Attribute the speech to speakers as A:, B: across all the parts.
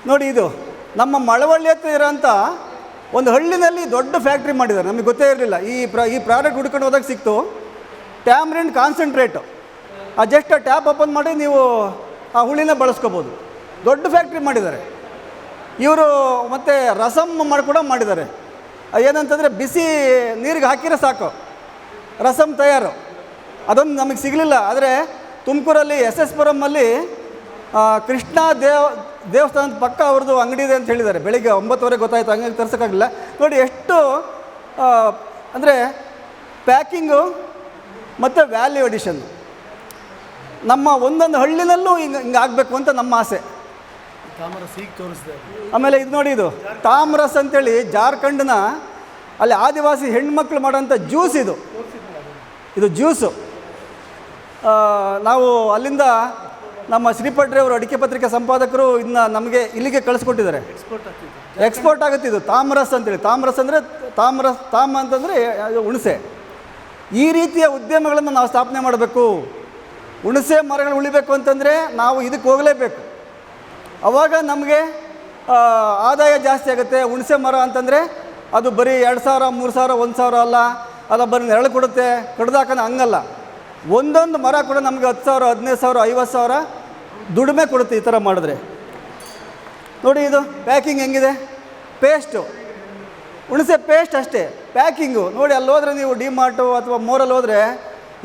A: ನೋಡಿ, ಇದು ನಮ್ಮ ಮಳವಳ್ಳಿ ಹತ್ರ ಇರೋಂಥ ಒಂದು ಹಳ್ಳಿನಲ್ಲಿ ದೊಡ್ಡ ಫ್ಯಾಕ್ಟ್ರಿ ಮಾಡಿದ್ದಾರೆ. ನಮಗೆ ಗೊತ್ತೇ ಇರಲಿಲ್ಲ. ಈ ಪ್ರಾಡಕ್ಟ್ ಹುಡ್ಕೊಂಡು ಹೋದಾಗ ಸಿಕ್ತು, tamarind concentrate. Just tap open ಮಾಡಿ ನೀವು ಆ ಹುಳಿನ ಬಳಸ್ಕೋಬೋದು. ದೊಡ್ಡ ಫ್ಯಾಕ್ಟ್ರಿ ಮಾಡಿದ್ದಾರೆ ಇವರು. ಮತ್ತು ರಸಮ್ ಕೂಡ ಮಾಡಿದ್ದಾರೆ. ಏನಂತಂದರೆ ಬಿಸಿ ನೀರಿಗೆ ಹಾಕಿದ್ರೆ ಸಾಕು ರಸಮ್ ತಯಾರು. ಅದೊಂದು ನಮಗೆ ಸಿಗಲಿಲ್ಲ. ಆದರೆ ತುಮಕೂರಲ್ಲಿ SS ಪುರಮಲ್ಲಿ ಕೃಷ್ಣ ದೇವಸ್ಥಾನದ ಪಕ್ಕ ಅವ್ರದ್ದು ಅಂಗಡಿ ಇದೆ ಅಂತ ಹೇಳಿದ್ದಾರೆ. ಬೆಳಿಗ್ಗೆ 9:00 ಗೊತ್ತಾಯಿತು, ಹಂಗಾಗಿ ತರ್ಸೋಕ್ಕಾಗಲಿಲ್ಲ. ನೋಡಿ ಎಷ್ಟು ಅಂದರೆ ಪ್ಯಾಕಿಂಗು ಮತ್ತು ವ್ಯಾಲ್ಯೂ ಎಡಿಷನ್. ನಮ್ಮ ಒಂದೊಂದು ಹಳ್ಳಿನಲ್ಲೂ ಹಿಂಗೆ ಆಗಬೇಕು ಅಂತ ನಮ್ಮ ಆಸೆ. ಆಮೇಲೆ ಇದು ನೋಡಿ, ಇದು ತಾಮ್ರಸ್ ಅಂತೇಳಿ ಜಾರ್ಖಂಡ್ನ ಅಲ್ಲಿ ಆದಿವಾಸಿ ಹೆಣ್ಮಕ್ಳು ಮಾಡೋಂಥ ಜ್ಯೂಸ್. ಇದು ಜ್ಯೂಸು. ನಾವು ಅಲ್ಲಿಂದ ನಮ್ಮ ಶ್ರೀಪಟ್ರೆಯವರು ಅಡಿಕೆ ಪತ್ರಿಕೆ ಸಂಪಾದಕರು ಇದನ್ನ ನಮಗೆ ಇಲ್ಲಿಗೆ ಕಳಿಸ್ಕೊಟ್ಟಿದ್ದಾರೆ. ಎಕ್ಸ್ಪೋರ್ಟ್ ಆಗುತ್ತೆ ಇದು ತಾಮ್ರಸ್ ಅಂತೇಳಿ. ತಾಮ್ರಸ್ ಅಂದರೆ ತಾಮ ಅಂತಂದರೆ ಹುಣಸೆ. ಈ ರೀತಿಯ ಉದ್ಯಮಗಳನ್ನು ನಾವು ಸ್ಥಾಪನೆ ಮಾಡಬೇಕು. ಹುಣಸೆ ಮರಗಳು ಉಳಿಬೇಕು ಅಂತಂದರೆ ನಾವು ಇದಕ್ಕೆ ಹೋಗಲೇಬೇಕು. ಆವಾಗ ನಮಗೆ ಆದಾಯ ಜಾಸ್ತಿ ಆಗುತ್ತೆ. ಹುಣಸೆ ಮರ ಅಂತಂದರೆ ಅದು ಬರೀ 2,000, 3,000, 1,000 ಅಲ್ಲ, ಅದು ಬರೀ ನೆರಳು ಕೊಡುತ್ತೆ. ಕಡ್ದಾಕನ ಹಂಗಲ್ಲ. ಒಂದೊಂದು ಮರ ಕೂಡ ನಮಗೆ 10,000, 15,000, 50,000 ದುಡಿಮೆ ಕೊಡುತ್ತೆ ಈ ಥರ ಮಾಡಿದ್ರೆ. ನೋಡಿ, ಇದು ಪ್ಯಾಕಿಂಗ್ ಹೆಂಗಿದೆ. ಪೇಸ್ಟು, ಹುಣಸೆ ಪೇಸ್ಟ್ ಅಷ್ಟೇ. ಪ್ಯಾಕಿಂಗು ನೋಡಿ, ಅಲ್ಲಿ ಹೋದರೆ ನೀವು ಡಿಮಾರ್ಟು ಅಥವಾ ಮೋರಲ್ಲಿ ಹೋದರೆ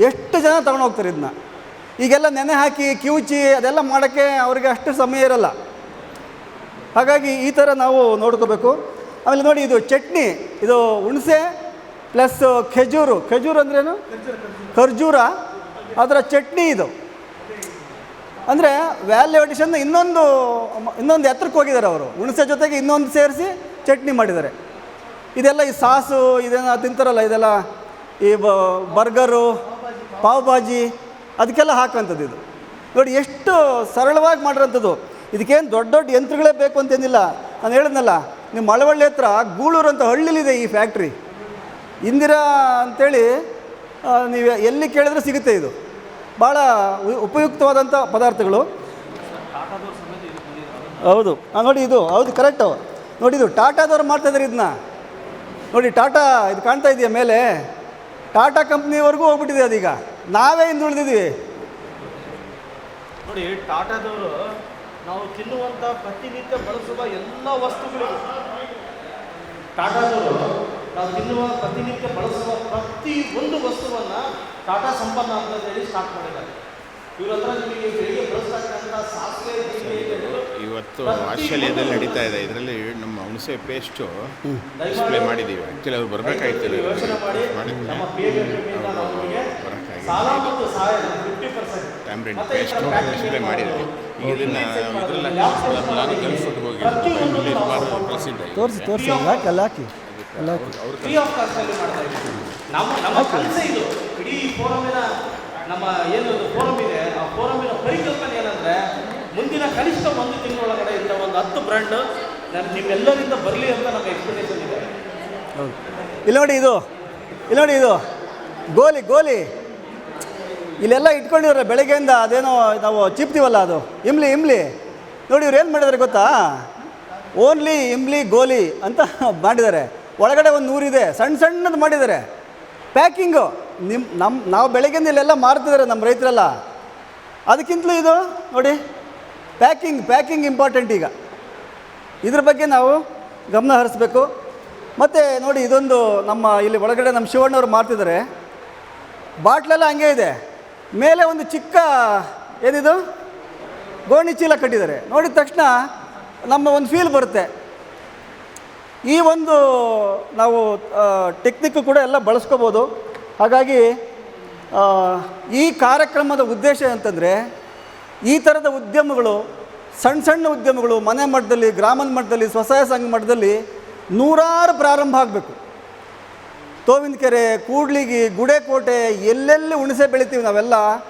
A: ಎಷ್ಟು ಜನ ತೊಗೊಂಡು ಹೋಗ್ತಾರೆ ಇದನ್ನ. ಈಗೆಲ್ಲ ನೆನೆ ಹಾಕಿ ಕಿವುಚಿ ಅದೆಲ್ಲ ಮಾಡೋಕ್ಕೆ ಅವ್ರಿಗೆ ಅಷ್ಟು ಸಮಯ ಇರಲ್ಲ. ಹಾಗಾಗಿ ಈ ಥರ ನಾವು ನೋಡ್ಕೋಬೇಕು. ಆಮೇಲೆ ನೋಡಿ, ಇದು ಚಟ್ನಿ. ಇದು ಹುಣಸೆ ಪ್ಲಸ್ ಖಜೂರು. ಖಜೂರು ಅಂದ್ರೇನು? ಖರ್ಜೂರ. ಅದರ ಚಟ್ನಿ ಇದು. ಅಂದರೆ ವ್ಯಾಲ್ಯೂ ಎಡಿಷನ್ ಇನ್ನೊಂದು ಎತ್ತರಕ್ಕೆ ಹೋಗಿದ್ದಾರೆ ಅವರು. ಹುಣಸೆ ಜೊತೆಗೆ ಇನ್ನೊಂದು ಸೇರಿಸಿ ಚಟ್ನಿ ಮಾಡಿದ್ದಾರೆ. ಇದೆಲ್ಲ ಈ ಸಾಸು ಇದೇನೋ ತಿಂತಾರಲ್ಲ, ಇದೆಲ್ಲ ಈ ಬರ್ಗರು, ಪಾವ್ ಭಾಜಿ ಅದಕ್ಕೆಲ್ಲ ಹಾಕೋಂಥದ್ದು. ಇದು ನೋಡಿ ಎಷ್ಟು ಸರಳವಾಗಿ ಮಾಡಿರೋಂಥದ್ದು. ಇದಕ್ಕೇನು ದೊಡ್ಡ ದೊಡ್ಡ ಯಂತ್ರಗಳೇ ಬೇಕು ಅಂತೇನಿಲ್ಲ. ನಾನು ಹೇಳಿದ್ನಲ್ಲ, ನೀವು ಮಳವಳ್ಳಿ ಹತ್ರ ಗೂಳೂರು ಅಂತ ಹಳ್ಳಿಲಿದೆ ಈ ಫ್ಯಾಕ್ಟ್ರಿ. ಇಂದಿರಾ ಅಂಥೇಳಿ ನೀವು ಎಲ್ಲಿ ಕೇಳಿದ್ರೆ ಸಿಗುತ್ತೆ. ಇದು ಭಾಳ ಉಪಯುಕ್ತವಾದಂಥ ಪದಾರ್ಥಗಳು. ಹೌದು, ನೋಡಿ ಇದು ಹೌದು, ಕರೆಕ್ಟು. ನೋಡಿ, ಇದು ಟಾಟಾದವ್ರು ಮಾಡ್ತಾಯಿದ್ದಾರೆ ಇದನ್ನ. ನೋಡಿ, ಟಾಟಾ ಇದು ಕಾಣ್ತಾ ಇದೆಯಾ ಮೇಲೆ? ಟಾಟಾ ಕಂಪ್ನಿವರೆಗೂ ಹೋಗ್ಬಿಟ್ಟಿದೆ ಅದೀಗ. ನಾವೇ ಹಿಂದುಳಿದಿದ್ದೀವಿ.
B: ನೋಡಿ, ಟಾಟಾದವರು ನಾವು ತಿನ್ನುವಂಥ ಪ್ರತಿನಿತ್ಯ ಬಳಸುವ ಎಲ್ಲ ವಸ್ತುಗಳಿಗೂ, ಟಾಟಾದವರು ನಾವು ಪ್ರತಿನಿತ್ಯ ಬಳಸುವ ಪ್ರತಿ ಒಂದು ವಸ್ತುವನ್ನು ಟಾಟಾ ಸಂಪನ್ನ ಅಂತ ಹೇಳಿ ಸ್ಟಾರ್ಟ್ ಮಾಡಿದ್ದಾರೆ. ಇವ್ರ ಹತ್ರ ನಿಮಗೆ ಬೆಳಿಗ್ಗೆ ಬಳಸ್ತಕ್ಕಂಥ ಸಾಸಿವೆ
C: ಇವತ್ತು ಆಸ್ಟ್ರೇಲಿಯಾದಲ್ಲಿ ನಡೀತಾ ಇದೆ. ಇದರಲ್ಲಿ ನಮ್ಮ ಹುಣಸೆ ಪೇಸ್ಟು ಡಿಸ್ಪ್ಲೇ ಮಾಡಿದ್ದೀವಿ. ಆ್ಯಕ್ಚುಲಿ ಅವ್ರು ಬರಬೇಕಾಯ್ತು, ಟ್ಯಾಮ್ರಿನ್ ಪೇಸ್ಟು ಡಿಸ್ಪ್ಲೇ ಮಾಡಿದ್ದೀವಿ. ಈಗ ಇದನ್ನು ನಾನು ಕಲಿಸ್ಬಿಟ್ಟು ಹೋಗಿ ಪ್ರಸಿದ್ಧ
A: ತೋರಿಸಿ ಹಾಕಿ
B: ಫ್ರೀ ಆಫ್ ಕಾಸ್ಟಲ್ಲಿ ಮಾಡ್ತಾ ಇದ್ದೀವಿ. ನಮ್ಮ ಕೆಲಸ ಇದು. ಇಡೀ ಫೋರಮಿನ ನಮ್ಮ ಏನು ಫೋರಮ್ ಇದೆ, ಆ ಫೋರಮಿನ ಪರಿಕಲ್ಪನೆ ಏನಂದರೆ, ಮುಂದಿನ ಕನಿಷ್ಠ 1 ತಿಂಗಳೊಳಗಡೆ ಇಂಥ ಒಂದು 10 ಬ್ರ್ಯಾಂಡ್ ನಿಮ್ಮೆಲ್ಲರಿಂದ ಬರಲಿ ಅಂತ ನಮ್ಮ ಎಕ್ಸ್ಪೆಕ್ಟೇಷನ್ ಇದೆ.
A: ಇಲ್ಲಿ ನೋಡಿ, ಇದು ಗೋಲಿ ಇಲ್ಲೆಲ್ಲ ಇಟ್ಕೊಂಡಿದ್ದಾರೆ ಬೆಳಗ್ಗೆಯಿಂದ. ಅದೇನೋ ನಾವು ಚಿಪ್ತೀವಲ್ಲ, ಅದು ಇಮ್ಲಿ. ನೋಡಿ, ಇವ್ರು ಏನು ಮಾಡಿದ್ದಾರೆ ಗೊತ್ತಾ? ಓನ್ಲಿ ಇಮ್ಲಿ ಗೋಲಿ ಅಂತ ಮಾಡಿದ್ದಾರೆ. ಒಳಗಡೆ ಒಂದು 100 ಇದೆ, ಸಣ್ಣದು ಮಾಡಿದ್ದಾರೆ. ಪ್ಯಾಕಿಂಗು ನಾವು ಬೆಳಗ್ಗೆಯಿಂದ ಇಲ್ಲೆಲ್ಲ ಮಾರ್ತಿದ್ದಾರೆ ನಮ್ಮ ರೈತರೆಲ್ಲ. ಅದಕ್ಕಿಂತಲೂ ಇದು ನೋಡಿ, ಪ್ಯಾಕಿಂಗ್ ಇಂಪಾರ್ಟೆಂಟ್. ಈಗ ಇದ್ರ ಬಗ್ಗೆ ನಾವು ಗಮನ ಹರಿಸ್ಬೇಕು. ಮತ್ತು ನೋಡಿ, ಇದೊಂದು ನಮ್ಮ ಇಲ್ಲಿ ಒಳಗಡೆ ನಮ್ಮ ಶಿವಣ್ಣವ್ರು ಮಾರ್ತಿದ್ದಾರೆ. ಬಾಟ್ಲೆಲ್ಲ ಹಂಗೆ ಇದೆ. ಮೇಲೆ ಒಂದು ಚಿಕ್ಕ ಏನಿದು ಗೋಣಿ ಚೀಲ ಕಟ್ಟಿದ್ದಾರೆ. ನೋಡಿದ ತಕ್ಷಣ ನಮ್ಮ ಒಂದು ಫೀಲ್ ಬರುತ್ತೆ. ಈ ಒಂದು ನಾವು ಟೆಕ್ನಿಕ್ಕು ಕೂಡ ಎಲ್ಲ ಬಳಸ್ಕೋಬೋದು. ಹಾಗಾಗಿ ಈ ಕಾರ್ಯಕ್ರಮದ ಉದ್ದೇಶ ಅಂತಂದರೆ, ಈ ಥರದ ಉದ್ಯಮಗಳು, ಸಣ್ಣ ಉದ್ಯಮಗಳು ಮನೆ ಮಟ್ಟದಲ್ಲಿ, ಗ್ರಾಮದ ಮಟ್ಟದಲ್ಲಿ, ಸ್ವಸಹಾಯ ಸಂಘ ಮಟ್ಟದಲ್ಲಿ ನೂರಾರು ಪ್ರಾರಂಭ ಆಗಬೇಕು. ತೋವಿನಕೆರೆ, ಕೂಡ್ಲಿಗಿ, ಗುಡೇಕೋಟೆ ಎಲ್ಲೆಲ್ಲಿ ಹುಣಸೆ ಬೆಳಿತೀವಿ ನಾವೆಲ್ಲ,